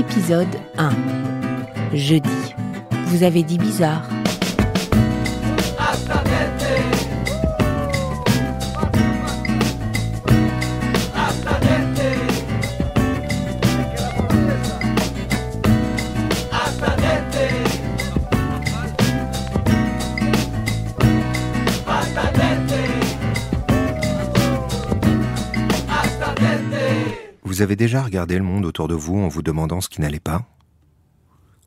Épisode 1. Jeudi. Vous avez dit bizarre. Vous avez déjà regardé le monde autour de vous en vous demandant ce qui n'allait pas?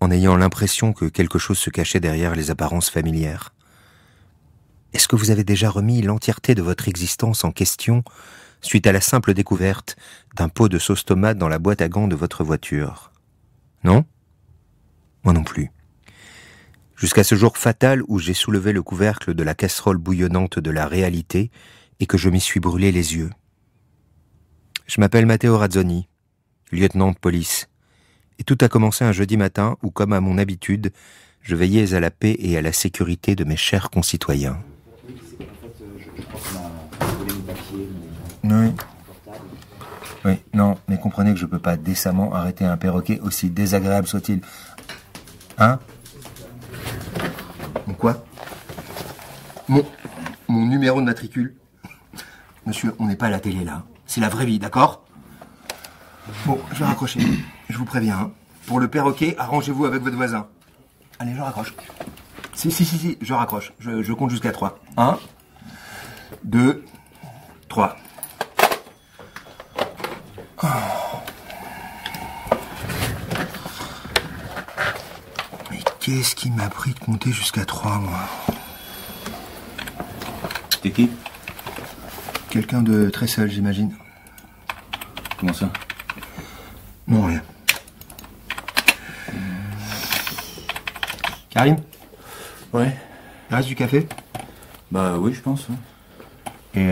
En ayant l'impression que quelque chose se cachait derrière les apparences familières? Est-ce que vous avez déjà remis l'entièreté de votre existence en question suite à la simple découverte d'un pot de sauce tomate dans la boîte à gants de votre voiture? Non? Moi non plus. Jusqu'à ce jour fatal où j'ai soulevé le couvercle de la casserole bouillonnante de la réalité et que je m'y suis brûlé les yeux. Je m'appelle Matteo Razzoni, lieutenant de police, et tout a commencé un jeudi matin où, comme à mon habitude, je veillais à la paix et à la sécurité de mes chers concitoyens. Oui. Oui, non, mais comprenez que je peux pas décemment arrêter un perroquet aussi désagréable soit-il. Hein? Quoi? Mon numéro de matricule? Monsieur, on n'est pas à la télé là. C'est la vraie vie, d'accord? Bon, je vais raccrocher. Je vous préviens. Hein. Pour le perroquet, arrangez-vous avec votre voisin. Allez, je raccroche. Si, je raccroche. Je compte jusqu'à 3. 1, 2, 3. Oh. Mais qu'est-ce qui m'a pris de compter jusqu'à 3, moi? T'es qui? Quelqu'un de très seul, j'imagine. Comment ça? Non, rien. Karim? Ouais. Il reste du café? Bah oui, je pense. Ouais. Et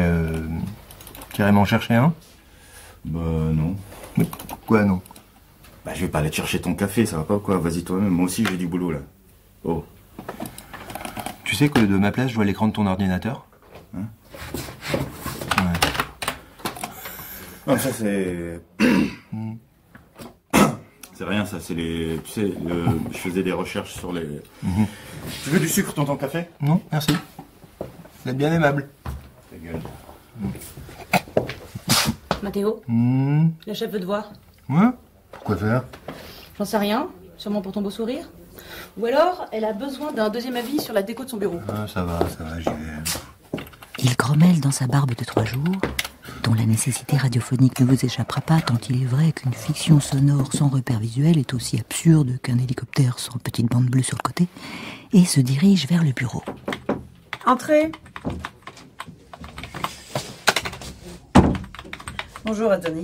carrément en chercher un? Bah non. Mais quoi, non? Bah je vais pas aller te chercher ton café, ça va pas ou quoi? Vas-y toi-même, moi aussi j'ai du boulot là. Oh. Tu sais que de ma place, je vois l'écran de ton ordinateur? Hein? Ouais. Non, ça c'est... C'est rien ça, c'est les... Tu sais, je faisais des recherches sur les... Tu veux du sucre dans ton café? Non, merci. Vous êtes bien aimable. Ta gueule. Mathéo, la chef veut te voir. Ouais? Pourquoi faire? J'en sais rien, sûrement pour ton beau sourire. Ou alors, elle a besoin d'un deuxième avis sur la déco de son bureau. Ah, ça va, j'y vais. Il grommelle dans sa barbe de 3 jours, dont la nécessité radiophonique ne vous échappera pas tant il est vrai qu'une fiction sonore sans repère visuel est aussi absurde qu'un hélicoptère sans petite bande bleue sur le côté, et se dirige vers le bureau. Entrez. Bonjour, Adoni.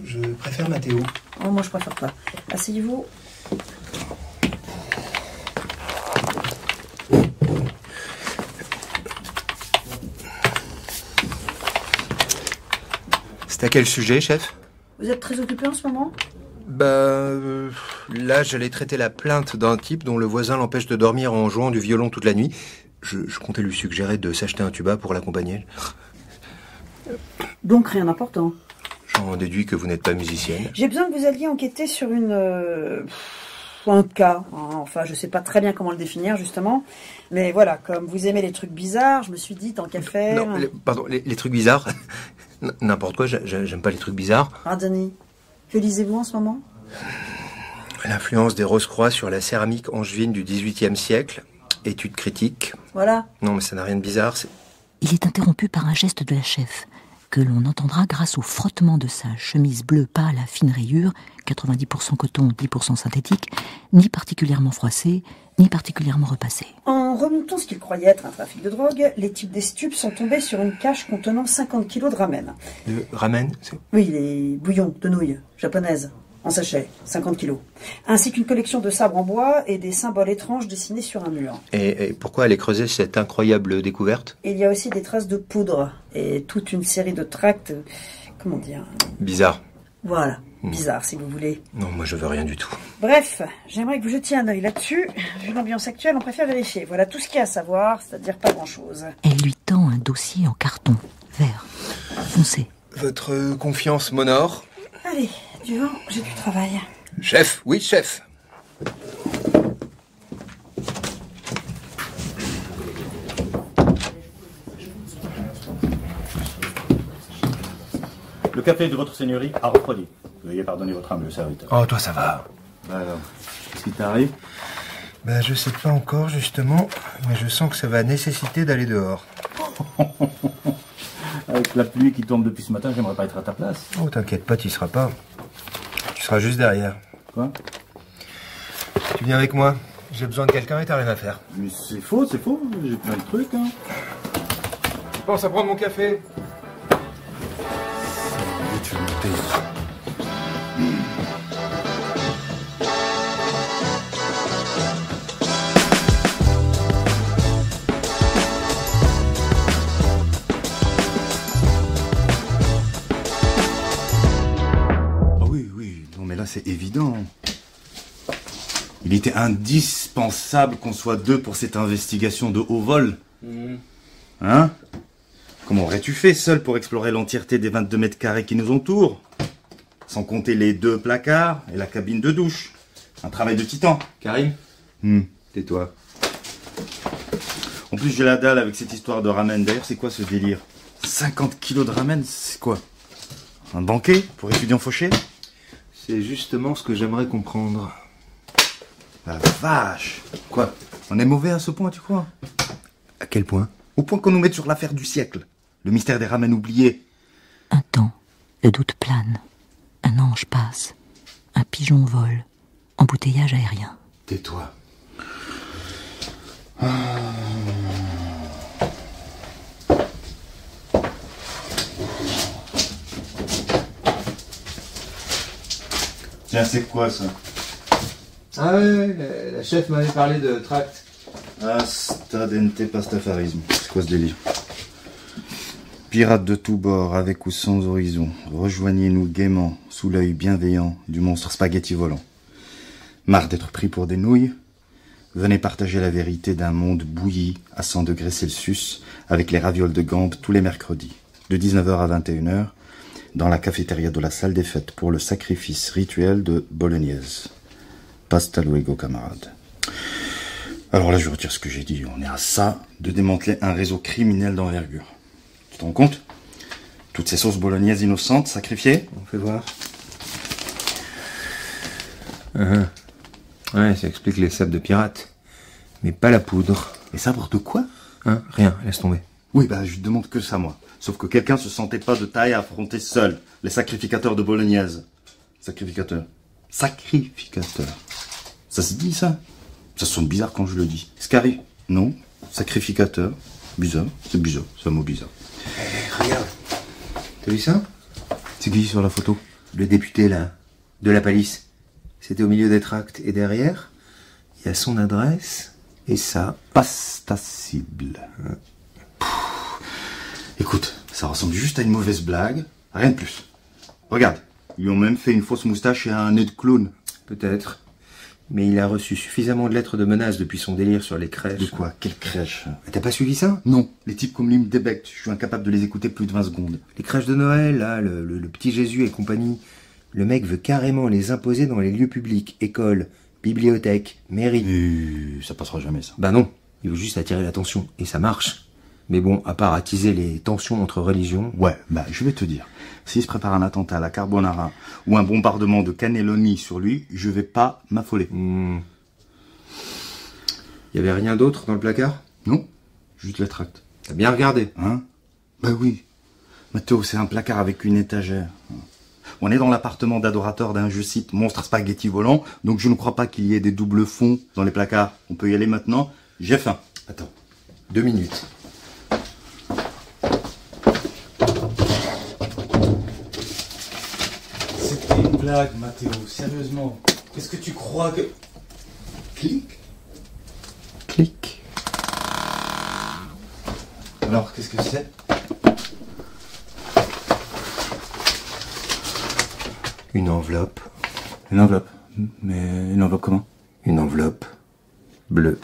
Je préfère Mathéo. Oh, moi, je préfère pas. Asseyez-vous. C'est à quel sujet, chef? Vous êtes très occupé en ce moment? Là, j'allais traiter la plainte d'un type dont le voisin l'empêche de dormir en jouant du violon toute la nuit. Je comptais lui suggérer de s'acheter un tuba pour l'accompagner. Donc, rien d'important. J'en déduis que vous n'êtes pas musicienne. J'ai besoin que vous alliez enquêter sur un cas. Enfin, je sais pas très bien comment le définir, justement. Mais voilà, comme vous aimez les trucs bizarres, je me suis dit, tant qu'à faire... Non, les trucs bizarres. N'importe quoi, j'aime pas les trucs bizarres. Adoni, que lisez-vous en ce moment? L'influence des Rose-Croix sur la céramique angevine du XVIIIe siècle. Étude critique. Voilà. Non, mais ça n'a rien de bizarre, c'est... Il est interrompu par un geste de la chef, que l'on entendra grâce au frottement de sa chemise bleue pâle à fine rayure, 90% coton, 10% synthétique, ni particulièrement froissée, ni particulièrement repassée. En remontant ce qu'ils croyaient être un trafic de drogue, les types des stupes sont tombés sur une cache contenant 50 kilos de ramen. De ramen? Oui, les bouillons de nouilles japonaises, en sachet, 50 kilos. Ainsi qu'une collection de sabres en bois et des symboles étranges dessinés sur un mur. Et pourquoi aller creuser cette incroyable découverte? Il y a aussi des traces de poudre et toute une série de tracts, comment dire... Bizarre. Voilà, bizarre si vous voulez. Non, moi je veux rien du tout. Bref, j'aimerais que vous jetiez un œil là-dessus. Vu l'ambiance actuelle, on préfère vérifier. Voilà tout ce qu'il y a à savoir, c'est-à-dire pas grand-chose. Elle lui tend un dossier en carton, vert, foncé. Votre confiance m'honore. Allez, du vent, j'ai du travail. Chef, oui, chef. Le café de votre seigneurie a refroidi. Veuillez pardonner votre humble serviteur. Oh, toi, ça va. Alors, qu'est-ce qui t'arrive? Ben, je sais pas encore, justement, mais je sens que ça va nécessiter d'aller dehors. Avec la pluie qui tombe depuis ce matin, j'aimerais pas être à ta place. Oh, t'inquiète pas, tu y seras pas. Tu seras juste derrière. Quoi? Tu viens avec moi. J'ai besoin de quelqu'un et t'as rien à faire. Mais c'est faux, j'ai plein de trucs, hein. Tu penses à prendre mon café? Tu veux me payer. C'est évident. Il était indispensable qu'on soit deux pour cette investigation de haut vol. Hein? Comment aurais-tu fait seul pour explorer l'entièreté des 22 mètres carrés qui nous entourent? Sans compter les 2 placards et la cabine de douche. Un travail de titan. Karim? Tais-toi. En plus, j'ai la dalle avec cette histoire de ramen. D'ailleurs, c'est quoi ce délire? 50 kilos de ramen, c'est quoi? Un banquet pour étudiants fauchés? C'est justement ce que j'aimerais comprendre. La vache! Quoi? On est mauvais à ce point, tu crois? À quel point? Au point qu'on nous mette sur l'affaire du siècle. Le mystère des ramen oubliés. Un temps, le doute plane. Un ange passe. Un pigeon vole. Embouteillage aérien. Tais-toi. Tiens, c'est quoi ça? Ah ouais, la chef m'avait parlé de tract. Astadente pastafarisme. C'est quoi ce délire? Pirates de tous bords, avec ou sans horizon, rejoignez-nous gaiement, sous l'œil bienveillant du monstre spaghetti volant. Marre d'être pris pour des nouilles? Venez partager la vérité d'un monde bouilli à 100 degrés Celsius avec les ravioles de Gambes tous les mercredis, de 19h à 21h, dans la cafétéria de la salle des fêtes pour le sacrifice rituel de bolognaise. Pasta luego, camarade. Alors là, je retire ce que j'ai dit. On est à ça de démanteler un réseau criminel d'envergure. Tu te rends compte? Toutes ces sauces bolognaises innocentes, sacrifiées? On fait voir. Ouais, ça explique les sables de pirates. Mais pas la poudre. Et ça pour de quoi? Hein? Rien, laisse tomber. Oui, bah je demande que ça, moi. Sauf que quelqu'un se sentait pas de taille à affronter seul les sacrificateurs de bolognaise. Sacrificateurs. Sacrificateurs. Ça se dit, ça? Ça sonne bizarre quand je le dis. Scary? Non. Sacrificateur. Bizarre. C'est bizarre. C'est un mot bizarre. Regarde. T'as vu ça? C'est qui sur la photo? Le député, là, de la palisse. C'était au milieu des tracts. Et derrière, il y a son adresse et ça. Pasta cible. Écoute, ça ressemble juste à une mauvaise blague. Rien de plus. Regarde. Ils lui ont même fait une fausse moustache et un nez de clown. Peut-être. Mais il a reçu suffisamment de lettres de menaces depuis son délire sur les crèches. De quoi? Quelle crèche? T'as pas suivi ça? Non. Les types comme lui me débectent. Je suis incapable de les écouter plus de 20 secondes. Les crèches de Noël, là, le petit Jésus et compagnie. Le mec veut carrément les imposer dans les lieux publics. Écoles, bibliothèques, mairies. Et ça passera jamais, ça. Bah non. Il veut juste attirer l'attention. Et ça marche. Mais bon, à part attiser les tensions entre religions... Ouais, bah je vais te dire. S'il se prépare un attentat à la carbonara ou un bombardement de cannelloni sur lui, je vais pas m'affoler. Il y avait rien d'autre dans le placard? Non, juste les tracts. T'as bien regardé? Hein? Bah oui. Mathéo, c'est un placard avec une étagère. On est dans l'appartement d'adorateur d'un, je cite, monstre spaghetti volant, donc je ne crois pas qu'il y ait des doubles fonds dans les placards. On peut y aller maintenant. J'ai faim. Attends, 2 minutes. C'était une blague, Mathéo, sérieusement. Qu'est-ce que tu crois que... Clic? Clic. Alors, qu'est-ce que c'est? Une enveloppe. Une enveloppe. Mais une enveloppe comment? Une enveloppe bleue.